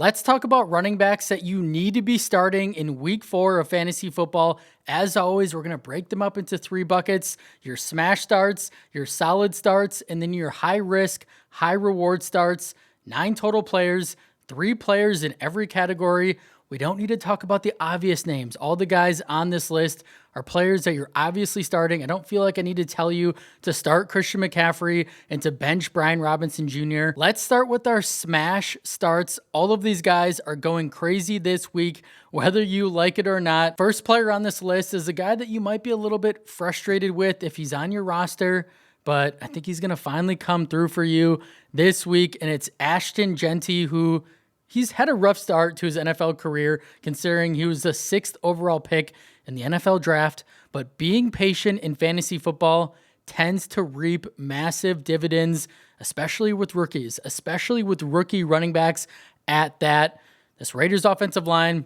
Let's talk about running backs that you need to be starting in week 4 of fantasy football. As always, we're going to break them up into 3 buckets: your smash starts, your solid starts, and then your high risk, high reward starts. 9 total players, 3 players in every category. We don't need to talk about the obvious names. All the guys on this list are players that you're obviously starting. I don't feel like I need to tell you to start Christian McCaffrey and to bench Brian Robinson Jr. Let's start with our smash starts. All of these guys are going crazy this week, whether you like it or not. First player on this list is a guy that you might be a little bit frustrated with if he's on your roster, but I think he's going to finally come through for you this week, and it's Ashton Jeanty, who he's had a rough start to his NFL career, considering he was the 6th overall pick in the NFL draft, but being patient in fantasy football tends to reap massive dividends, especially with rookies, especially with rookie running backs at that. This Raiders offensive line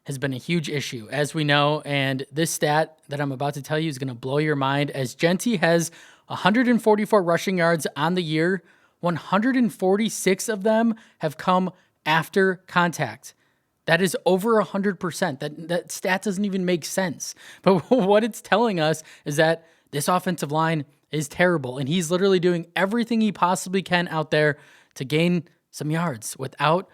has been a huge issue, as we know, and this stat that I'm about to tell you is going to blow your mind, as Jeanty has 144 rushing yards on the year. 146 of them have come after contact. That is over 100%. That stat doesn't even make sense. But what it's telling us is that this offensive line is terrible, and he's literally doing everything he possibly can out there to gain some yards without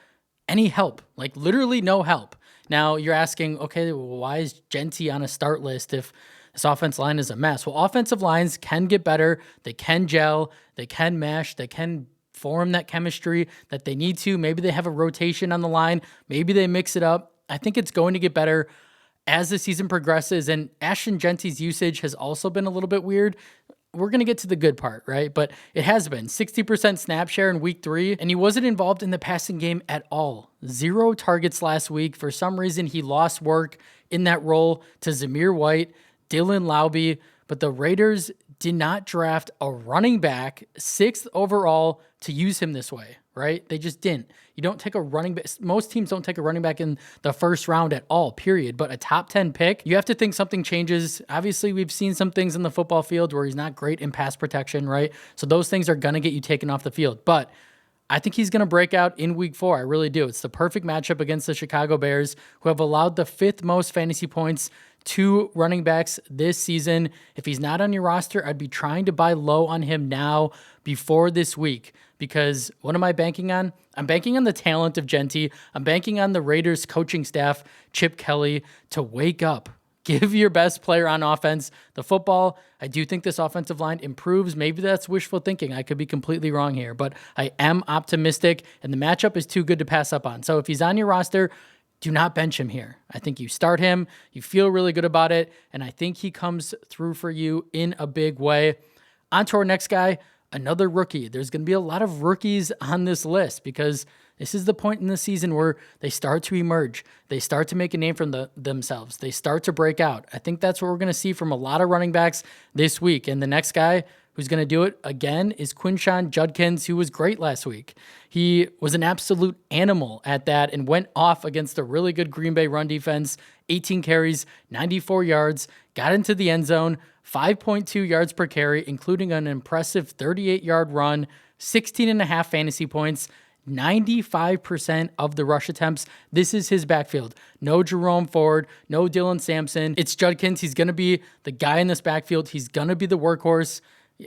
any help, like literally no help. Now you're asking, okay, well, why is Jeanty on a start list if this offensive line is a mess? Well, offensive lines can get better. They can gel. They can mesh. They can form that chemistry that they need to. Maybe they have a rotation on the line. Maybe they mix it up. I think it's going to get better as the season progresses. And Ashton Jeanty's usage has also been a little bit weird. We're going to get to the good part, right? But it has been 60% snap share in week 3, and he wasn't involved in the passing game at all. 0 targets last week. For some reason, he lost work in that role to Zamir White, Dylan Laube, but the Raiders did not draft a running back 6th overall to use him this way, right? They just didn't. You don't take a running back. Most teams don't take a running back in the first round at all, period. But a top 10 pick, you have to think something changes. Obviously, we've seen some things in the football field where he's not great in pass protection, right? So those things are going to get you taken off the field. But I think he's going to break out in week 4. I really do. It's the perfect matchup against the Chicago Bears, who have allowed the 5th most fantasy points to running backs this season. If he's not on your roster, I'd be trying to buy low on him now before this week, because what am I banking on? I'm banking on the talent of Jeanty. I'm banking on the Raiders coaching staff, Chip Kelly, to wake up. Give your best player on offense the football. I do think this offensive line improves. Maybe that's wishful thinking. I could be completely wrong here, but I am optimistic, and the matchup is too good to pass up on. So if he's on your roster, do not bench him here. I think you start him, you feel really good about it, and I think he comes through for you in a big way. On to our next guy, another rookie. There's going to be a lot of rookies on this list because this is the point in the season where they start to emerge. They start to make a name for themselves. They start to break out. I think that's what we're going to see from a lot of running backs this week. And the next guy who's going to do it again is Quinshon Judkins, who was great last week. He was an absolute animal at that and went off against a really good Green Bay run defense. 18 carries, 94 yards, got into the end zone, 5.2 yards per carry, including an impressive 38-yard run, 16.5 fantasy points, 95% of the rush attempts. This is his backfield. No Jerome Ford, no Dylan Sampson. It's Judkins. He's going to be the guy in this backfield. He's going to be the workhorse.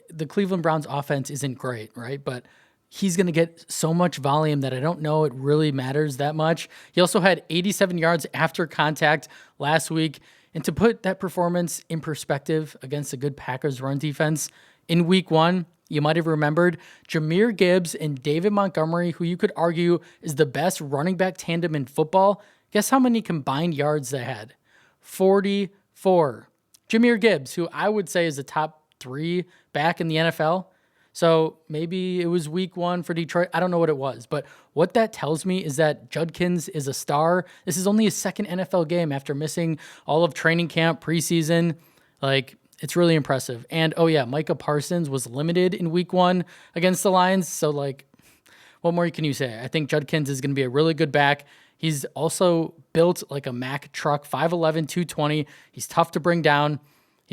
The Cleveland Browns offense isn't great, right? But he's going to get so much volume that I don't know it really matters that much. He also had 87 yards after contact last week. And to put that performance in perspective against a good Packers run defense, in week 1, you might have remembered Jahmyr Gibbs and David Montgomery, who you could argue is the best running back tandem in football. Guess how many combined yards they had? 44. Jahmyr Gibbs, who I would say is a top 3 back in the NFL. So maybe it was week 1 for Detroit. I don't know what it was, but what that tells me is that Judkins is a star. This is only his 2nd NFL game after missing all of training camp, preseason. It's really impressive. And, oh yeah, Micah Parsons was limited in week 1 against the Lions. So, what more can you say? I think Judkins is going to be a really good back. He's also built like a Mack truck, 5'11", 220. He's tough to bring down.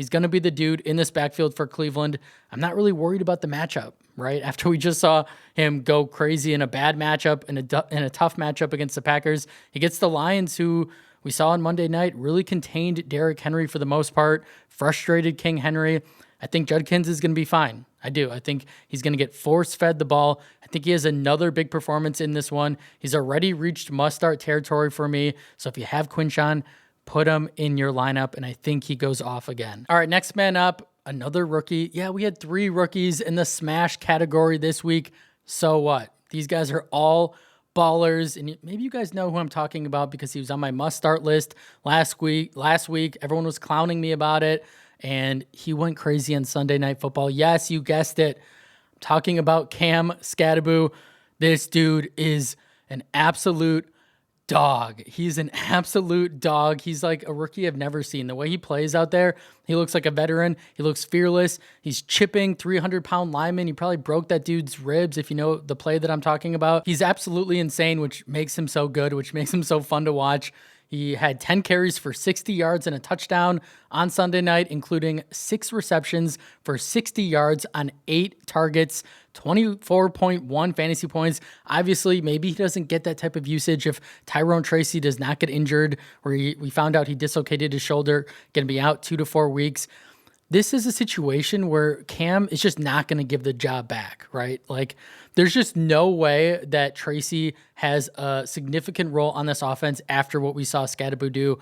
He's going to be the dude in this backfield for Cleveland. I'm not really worried about the matchup, right? After we just saw him go crazy in a bad matchup, in a tough matchup against the Packers, he gets the Lions, who we saw on Monday night really contained Derrick Henry for the most part, frustrated King Henry. I think Judkins is going to be fine. I do. I think he's going to get force-fed the ball. I think he has another big performance in this one. He's already reached must-start territory for me. So if you have Quinshon, put him in your lineup, and I think he goes off again. All right, next man up, another rookie. Yeah, we had 3 rookies in the smash category this week. So what? These guys are all ballers, and maybe you guys know who I'm talking about because he was on my must-start list last week. Everyone was clowning me about it, and he went crazy on Sunday Night Football. Yes, you guessed it. I'm talking about Cam Skattebo. This dude is an absolute dog. He's an absolute dog. He's like a rookie I've never seen. The way he plays out there, he looks like a veteran. He looks fearless. He's chipping 300-pound linemen. He probably broke that dude's ribs, if you know the play that I'm talking about. He's absolutely insane, which makes him so good, which makes him so fun to watch. He had 10 carries for 60 yards and a touchdown on Sunday night, including 6 receptions for 60 yards on 8 targets, 24.1 fantasy points. Obviously, maybe he doesn't get that type of usage if Tyrone Tracy does not get injured, where we found out he dislocated his shoulder, going to be out 2 to 4 weeks. This is a situation where Cam is just not going to give the job back, right? Like, there's just no way that Tracy has a significant role on this offense after what we saw Skattebo do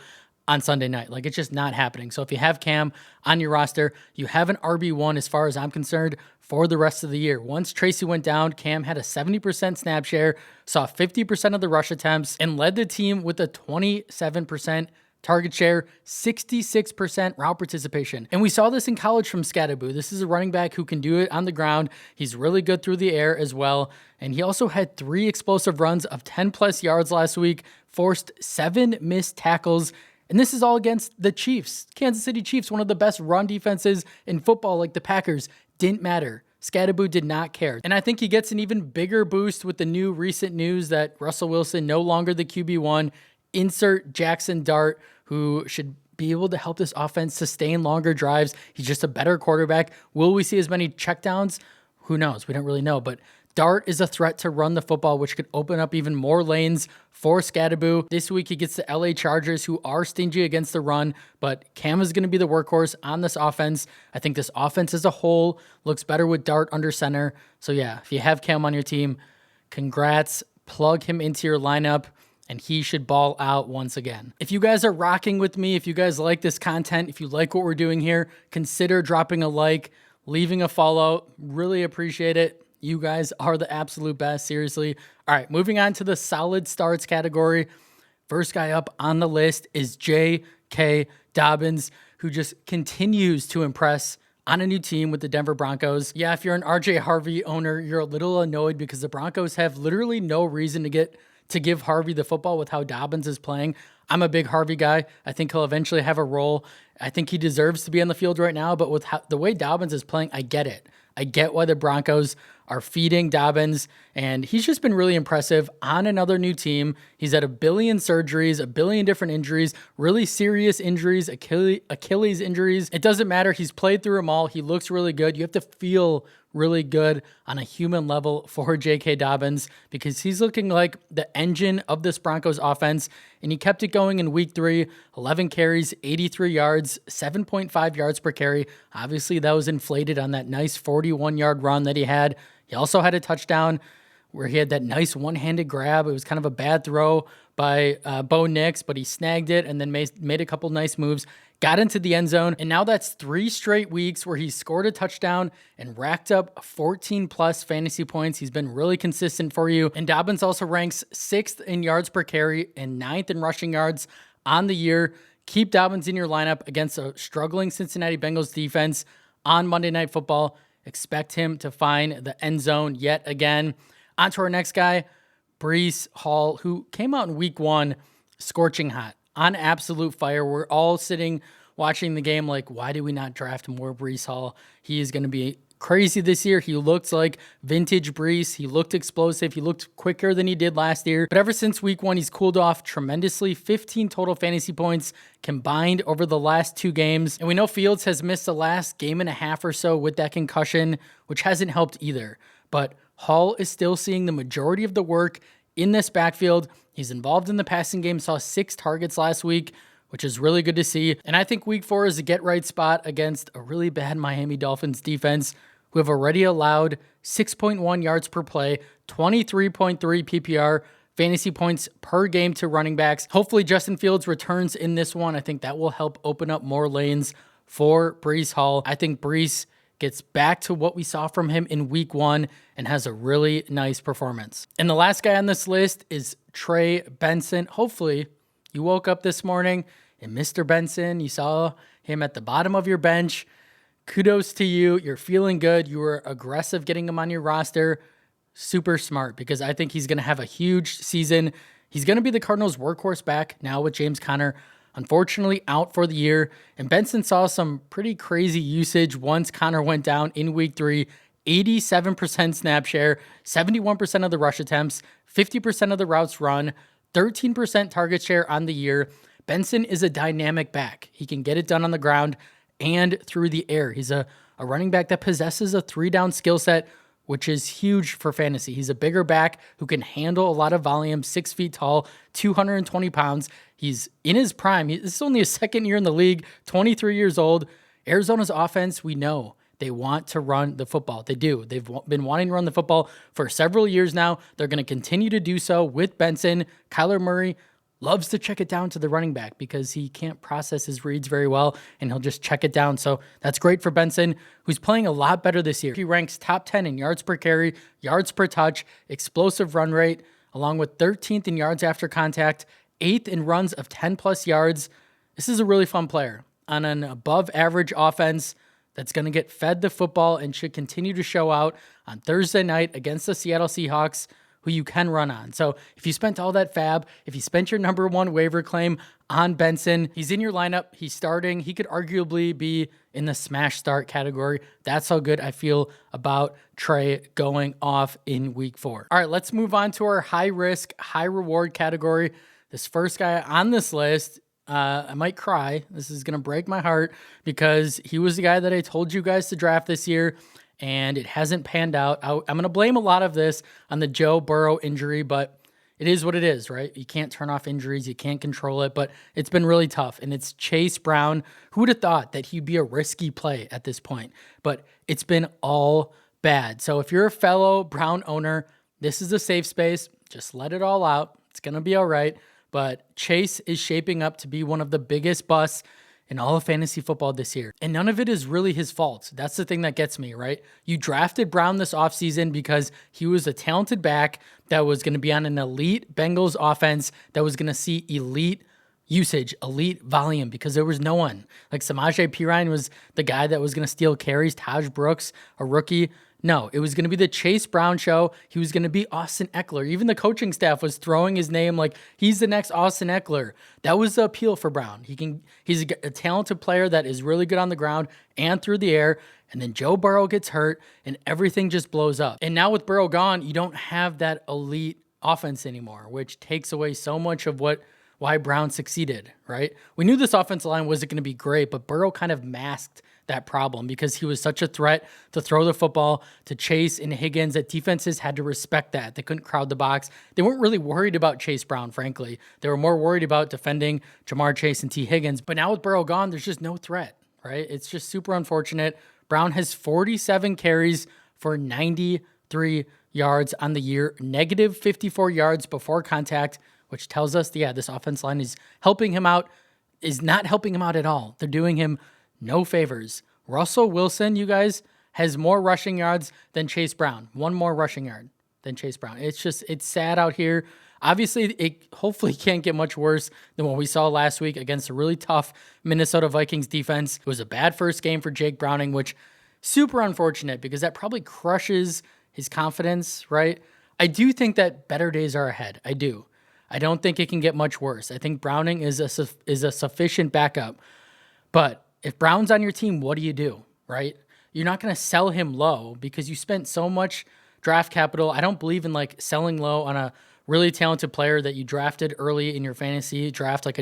on Sunday night. Like, it's just not happening. So if you have Cam on your roster, you have an RB1 as far as I'm concerned for the rest of the year. Once Tracy went down, Cam had a 70% snap share, saw 50% of the rush attempts, and led the team with a 27% target share, 66% route participation. And we saw this in college from Skattebo. This is a running back who can do it on the ground. He's really good through the air as well. And he also had 3 explosive runs of 10 plus yards last week, forced 7 missed tackles. And this is all against the Chiefs. Kansas City Chiefs, one of the best run defenses in football, like the Packers. Didn't matter. Skattebo did not care. And I think he gets an even bigger boost with the new recent news that Russell Wilson no longer the QB1. Insert Jackson Dart, who should be able to help this offense sustain longer drives. He's just a better quarterback. Will we see as many checkdowns? Who knows? We don't really know. But Dart is a threat to run the football, which could open up even more lanes for Skattebo. This week, he gets the LA Chargers, who are stingy against the run, but Cam is going to be the workhorse on this offense. I think this offense as a whole looks better with Dart under center. So yeah, if you have Cam on your team, congrats. Plug him into your lineup, and he should ball out once again. If you guys are rocking with me, if you guys like this content, if you like what we're doing here, consider dropping a like, leaving a follow. Really appreciate it. You guys are the absolute best, seriously. All right, moving on to the solid starts category. First guy up on the list is J.K. Dobbins, who just continues to impress on a new team with the Denver Broncos. Yeah, if you're an RJ Harvey owner, you're a little annoyed because the Broncos have literally no reason to give Harvey the football with how Dobbins is playing. I'm a big Harvey guy. I think he'll eventually have a role. I think he deserves to be on the field right now, but with the way Dobbins is playing, I get it. I get why the Broncos are feeding Dobbins, and he's just been really impressive on another new team. He's had a billion surgeries, a billion different injuries, really serious injuries, Achilles injuries. It doesn't matter. He's played through them all. He looks really good. You have to feel really good on a human level for J.K. Dobbins because he's looking like the engine of this Broncos offense, and he kept it going in week 3, 11 carries, 83 yards, 7.5 yards per carry. Obviously, that was inflated on that nice 41-yard run that he had. He also had a touchdown where he had that nice one-handed grab. It was kind of a bad throw by Bo Nix, but he snagged it and then made a couple nice moves, got into the end zone, and now that's 3 straight weeks where he scored a touchdown and racked up 14-plus fantasy points. He's been really consistent for you, and Dobbins also ranks 6th in yards per carry and 9th in rushing yards on the year. Keep Dobbins in your lineup against a struggling Cincinnati Bengals defense on Monday Night Football. Expect him to find the end zone yet again. On to our next guy, Breece Hall, who came out in week 1 scorching hot, on absolute fire. We're all sitting watching the game like, why did we not draft more Breece Hall? He is going to be crazy this year. He looked like vintage Brees. He looked explosive. He looked quicker than he did last year. But ever since week 1, he's cooled off tremendously. 15 total fantasy points combined over the last 2 games. And we know Fields has missed the last game and a half or so with that concussion, which hasn't helped either. But Hall is still seeing the majority of the work in this backfield. He's involved in the passing game, saw 6 targets last week, which is really good to see. And I think week 4 is a get-right spot against a really bad Miami Dolphins defense, who have already allowed 6.1 yards per play, 23.3 PPR fantasy points per game to running backs. Hopefully Justin Fields returns in this one. I think that will help open up more lanes for Breece Hall. I think Breece gets back to what we saw from him in week 1 and has a really nice performance. And the last guy on this list is Trey Benson. Hopefully you woke up this morning and Mr. Benson, you saw him at the bottom of your bench. Kudos to you. You're feeling good. You were aggressive getting him on your roster. Super smart, because I think he's going to have a huge season. He's going to be the Cardinals' workhorse back now with James Conner unfortunately out for the year. And Benson saw some pretty crazy usage once Conner went down in week 3. 87% snap share, 71% of the rush attempts, 50% of the routes run, 13% target share on the year. Benson is a dynamic back. He can get it done on the ground and through the air. He's a running back that possesses a 3-down skill set, which is huge for fantasy. He's a bigger back who can handle a lot of volume, 6 feet tall, 220 pounds. He's in his prime. This is only his 2nd year in the league, 23 years old. Arizona's offense, we know, they want to run the football. They do. They've been wanting to run the football for several years now. They're going to continue to do so with Benson. Kyler Murray loves to check it down to the running back because he can't process his reads very well, and he'll just check it down. So that's great for Benson, who's playing a lot better this year. He ranks top 10 in yards per carry, yards per touch, explosive run rate, along with 13th in yards after contact, 8th in runs of 10-plus yards. This is a really fun player on an above-average offense that's going to get fed the football and should continue to show out on Thursday night against the Seattle Seahawks, who you can run on. So if you spent all that fab, if you spent your number 1 waiver claim on Benson, he's in your lineup, he's starting, he could arguably be in the smash start category. That's how good I feel about Trey going off in week 4. All right, let's move on to our high risk, high reward category. This first guy on this list, I might cry. This is going to break my heart because he was the guy that I told you guys to draft this year, and it hasn't panned out. I'm going to blame a lot of this on the Joe Burrow injury, but it is what it is, right? You can't turn off injuries. You can't control it, but it's been really tough. And it's Chase Brown. Who would have thought that he'd be a risky play at this point? But it's been all bad. So if you're a fellow Brown owner, this is a safe space. Just let it all out. It's going to be all right. But Chase is shaping up to be one of the biggest busts in all of fantasy football this year. And none of it is really his fault. That's the thing that gets me, right? You drafted Brown this offseason because he was a talented back that was going to be on an elite Bengals offense that was going to see elite usage, elite volume, because there was no one. Like Samaje Perine was the guy that was going to steal carries. Taj Brooks, a rookie. No, it was going to be the Chase Brown show. He was going to be Austin Eckler. Even the coaching staff was throwing his name like he's the next Austin Eckler. That was the appeal for Brown. He's a talented player that is really good on the ground and through the air. And then Joe Burrow gets hurt and everything just blows up. And now with Burrow gone, you don't have that elite offense anymore, which takes away so much of why Brown succeeded, right? We knew this offensive line wasn't going to be great, but Burrow kind of masked that problem because he was such a threat to throw the football to Chase and Higgins that defenses had to respect that. They couldn't crowd the box. They weren't really worried about Chase Brown, frankly. They were more worried about defending Jamar Chase and T. Higgins. But now with Burrow gone, there's just no threat, right? It's just super unfortunate. Brown has 47 carries for 93 yards on the year, negative 54 yards before contact, which tells us, this offense line is helping him out, is not helping him out at all. They're doing him no favors. Russell Wilson, you guys, has more rushing yards than Chase Brown. One more rushing yard than Chase Brown. It's sad out here. Obviously, it hopefully can't get much worse than what we saw last week against a really tough Minnesota Vikings defense. It was a bad first game for Jake Browning, which super unfortunate because that probably crushes his confidence, right? I do think that better days are ahead. I do. I don't think it can get much worse. I think Browning is a sufficient backup. But if Brown's on your team, what do you do, right? you're not going to sell him low because you spent so much draft capital. I don't believe in like selling low on a really talented player that you drafted early in your fantasy draft. Like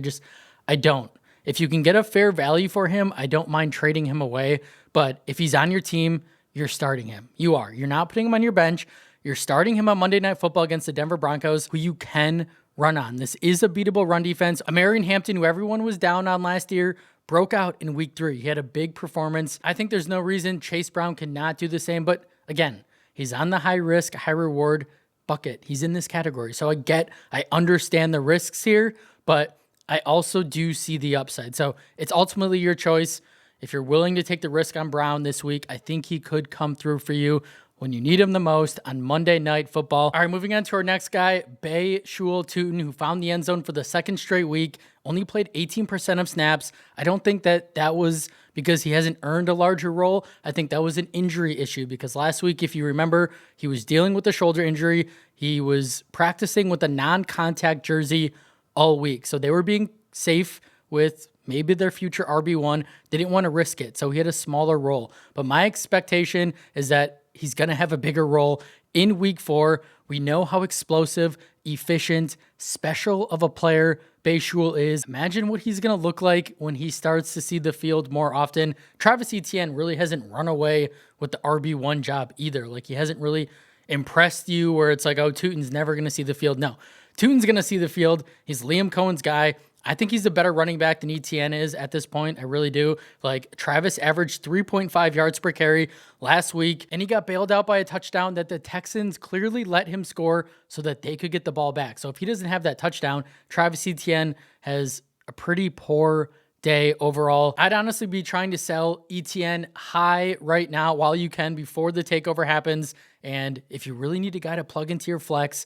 I don't. If you can get a fair value for him, I don't mind trading him away. But if he's on your team, you're starting him. You are. You're not putting him on your bench. You're starting him on Monday Night Football against the Denver Broncos, who you can run on. This is a beatable run defense. Amarian Hampton, who everyone was down on last year, broke out in week 3. He had a big performance. I think there's no reason Chase Brown cannot do the same. But again, he's on the high risk, high reward bucket. He's in this category. So I understand the risks here, but I also do see the upside. So it's ultimately your choice. If you're willing to take the risk on Brown this week, I think he could come through for you when you need him the most on Monday Night Football. All right, moving on to our next guy, Bay Shul-Tuten, who found the end zone for the second straight week, only played 18% of snaps. I don't think that was because he hasn't earned a larger role. I think that was an injury issue because last week, if you remember, he was dealing with a shoulder injury. He was practicing with a non-contact jersey all week. So they were being safe with maybe their future RB1. They didn't want to risk it. So he had a smaller role. But my expectation is that he's going to have a bigger role in week 4. We know how explosive, efficient, special of a player Bay Shul is. Imagine what he's going to look like when he starts to see the field more often. Travis Etienne really hasn't run away with the RB1 job either. Like he hasn't really impressed you where it's like, oh, Tuten's never going to see the field. No, Tuten's going to see the field. He's Liam Cohen's guy. I think he's a better running back than Etienne is at this point. I really do. Like Travis averaged 3.5 yards per carry last week, and he got bailed out by a touchdown that the Texans clearly let him score so that they could get the ball back. So if he doesn't have that touchdown, Travis Etienne has a pretty poor day overall. I'd honestly be trying to sell Etienne high right now while you can before the takeover happens. And if you really need a guy to plug into your flex,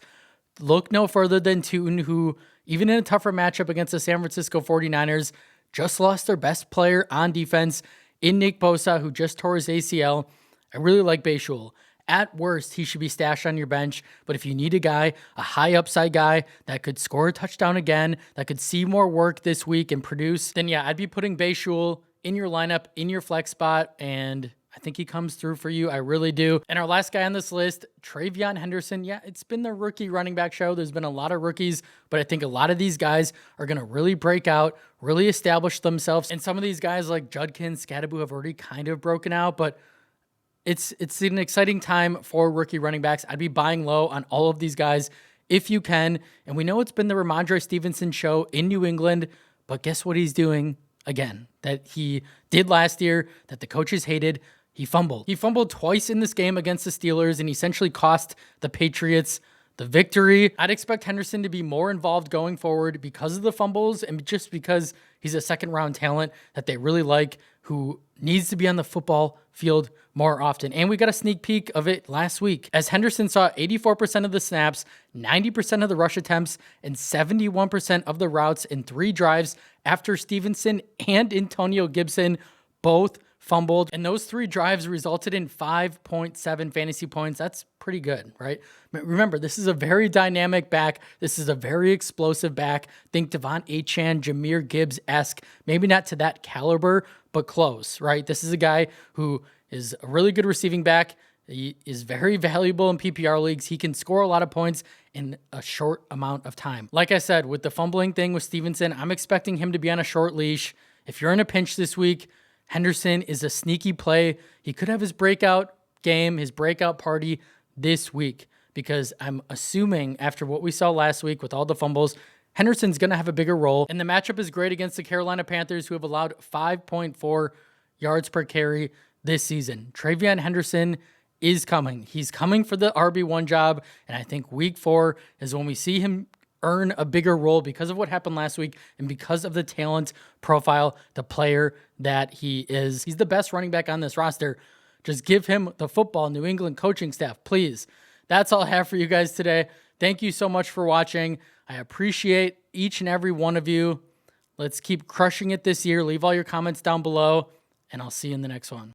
look no further than Tuten, who even in a tougher matchup against the San Francisco 49ers, just lost their best player on defense in Nick Bosa, who just tore his ACL. I really like Bay Shul. At worst, he should be stashed on your bench. But if you need a guy, a high upside guy that could score a touchdown again, that could see more work this week and produce, then yeah, I'd be putting Bay Shul in your lineup, in your flex spot, and I think he comes through for you. I really do. And our last guy on this list, TreVeyon Henderson. Yeah, it's been the rookie running back show. There's been a lot of rookies, but I think a lot of these guys are going to really break out, really establish themselves. And some of these guys like Judkins, Scadaboo have already kind of broken out, but it's an exciting time for rookie running backs. I'd be buying low on all of these guys if you can. And we know it's been the Ramondre Stevenson show in New England, but guess what he's doing again that he did last year that the coaches hated? He fumbled. He fumbled twice in this game against the Steelers and essentially cost the Patriots the victory. I'd expect Henderson to be more involved going forward because of the fumbles and just because he's a second-round talent that they really like who needs to be on the football field more often. And we got a sneak peek of it last week as Henderson saw 84% of the snaps, 90% of the rush attempts, and 71% of the routes in 3 drives after Stevenson and Antonio Gibson both fumbled. And those 3 drives resulted in 5.7 fantasy points. That's pretty good, right? Remember, this is a very dynamic back. This is a very explosive back. Think Devon Achane, Jahmyr Gibbs-esque, maybe not to that caliber, but close, right? This is a guy who is a really good receiving back. He is very valuable in PPR leagues. He can score a lot of points in a short amount of time. Like I said, with the fumbling thing with Stevenson, I'm expecting him to be on a short leash. If you're in a pinch this week, Henderson is a sneaky play. He could have his breakout game, his breakout party this week because I'm assuming after what we saw last week with all the fumbles, Henderson's going to have a bigger role. And the matchup is great against the Carolina Panthers, who have allowed 5.4 yards per carry this season. TreVeyon Henderson is coming. He's coming for the RB1 job, and I think week 4 is when we see him earn a bigger role because of what happened last week and because of the talent profile, the player that he is. He's the best running back on this roster. Just give him the football, New England coaching staff, please. That's all I have for you guys today. Thank you so much for watching. I appreciate each and every one of you. Let's keep crushing it this year. Leave all your comments down below, and I'll see you in the next one.